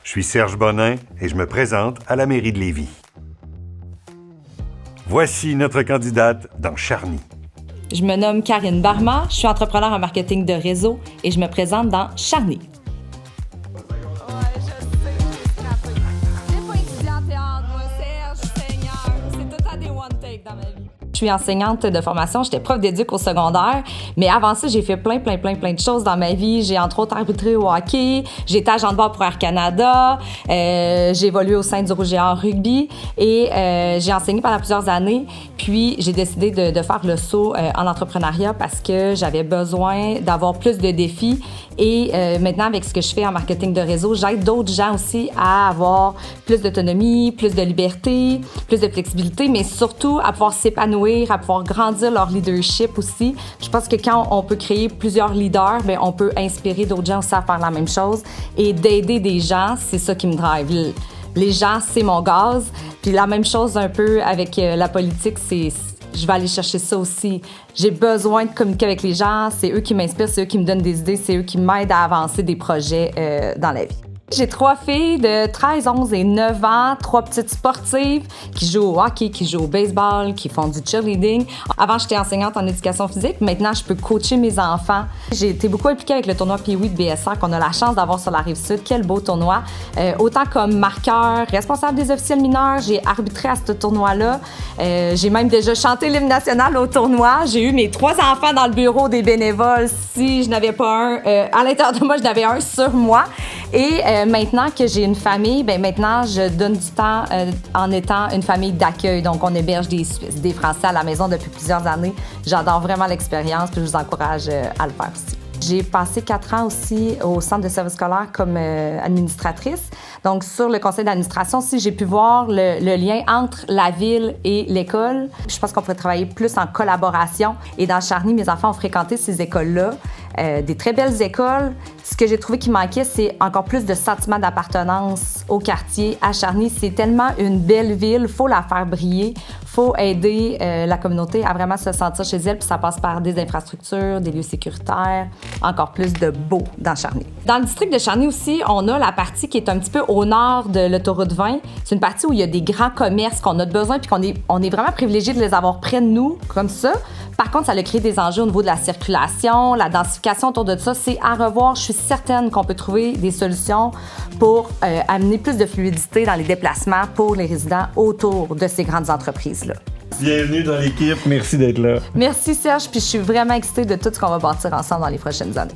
Je suis Serge Bonin et je me présente à la mairie de Lévis. Voici notre candidate dans Charny. Je me nomme Karine Barma, je suis entrepreneur en marketing de réseau et je me présente dans Charny. Je suis enseignante de formation, j'étais prof d'éduc au secondaire, mais avant ça, j'ai fait plein de choses dans ma vie. J'ai entre autres arbitré au hockey, j'ai été agent de bord pour Air Canada, j'ai évolué au sein du Rouge et Or rugby et j'ai enseigné pendant plusieurs années. Puis j'ai décidé de faire le saut en entrepreneuriat parce que j'avais besoin d'avoir plus de défis et maintenant, avec ce que je fais en marketing de réseau, j'aide d'autres gens aussi à avoir plus d'autonomie, plus de liberté, plus de flexibilité, mais surtout à pouvoir s'épanouir, à pouvoir grandir leur leadership aussi. Je pense que quand on peut créer plusieurs leaders, bien, on peut inspirer d'autres gens aussi à faire la même chose et d'aider des gens, c'est ça qui me drive. Les gens, c'est mon gaz. Puis la même chose un peu avec la politique, je vais aller chercher ça aussi. J'ai besoin de communiquer avec les gens. C'est eux qui m'inspirent, c'est eux qui me donnent des idées, c'est eux qui m'aident à avancer des projets dans la vie. J'ai 3 filles de 13, 11 et 9 ans, 3 petites sportives qui jouent au hockey, qui jouent au baseball, qui font du cheerleading. Avant, j'étais enseignante en éducation physique. Maintenant, je peux coacher mes enfants. J'ai été beaucoup impliquée avec le tournoi Pee-Wee de BSR qu'on a la chance d'avoir sur la Rive-Sud. Quel beau tournoi. Autant comme marqueur, responsable des officiels mineurs, j'ai arbitré à ce tournoi-là. J'ai même déjà chanté l'hymne national au tournoi. J'ai eu mes 3 enfants dans le bureau des bénévoles. Si je n'avais pas un à l'intérieur de moi, je n'avais un sur moi. Et maintenant que j'ai une famille, bien maintenant, je donne du temps en étant une famille d'accueil. Donc, on héberge des Suisses, des Français à la maison depuis plusieurs années. J'adore vraiment l'expérience, puis je vous encourage à le faire aussi. J'ai passé 4 ans aussi au centre de service scolaire comme administratrice. Donc, sur le conseil d'administration aussi, j'ai pu voir le lien entre la ville et l'école. Je pense qu'on pourrait travailler plus en collaboration. Et dans Charny, mes enfants ont fréquenté ces écoles-là, des très belles écoles. Ce que j'ai trouvé qui manquait, c'est encore plus de sentiment d'appartenance au quartier. À Charny, c'est tellement une belle ville, il faut la faire briller. Il faut aider la communauté à vraiment se sentir chez elle, puis ça passe par des infrastructures, des lieux sécuritaires, encore plus de beau dans Charny. Dans le district de Charny aussi, on a la partie qui est un petit peu au nord de l'autoroute 20. C'est une partie où il y a des grands commerces qu'on a besoin, puis on est vraiment privilégié de les avoir près de nous, comme ça. Par contre, ça a créé des enjeux au niveau de la circulation, la densification autour de ça. C'est à revoir. Je suis certaine qu'on peut trouver des solutions pour amener plus de fluidité dans les déplacements pour les résidents autour de ces grandes entreprises-là. Bienvenue dans l'équipe. Merci d'être là. Merci Serge, puis je suis vraiment excitée de tout ce qu'on va bâtir ensemble dans les prochaines années.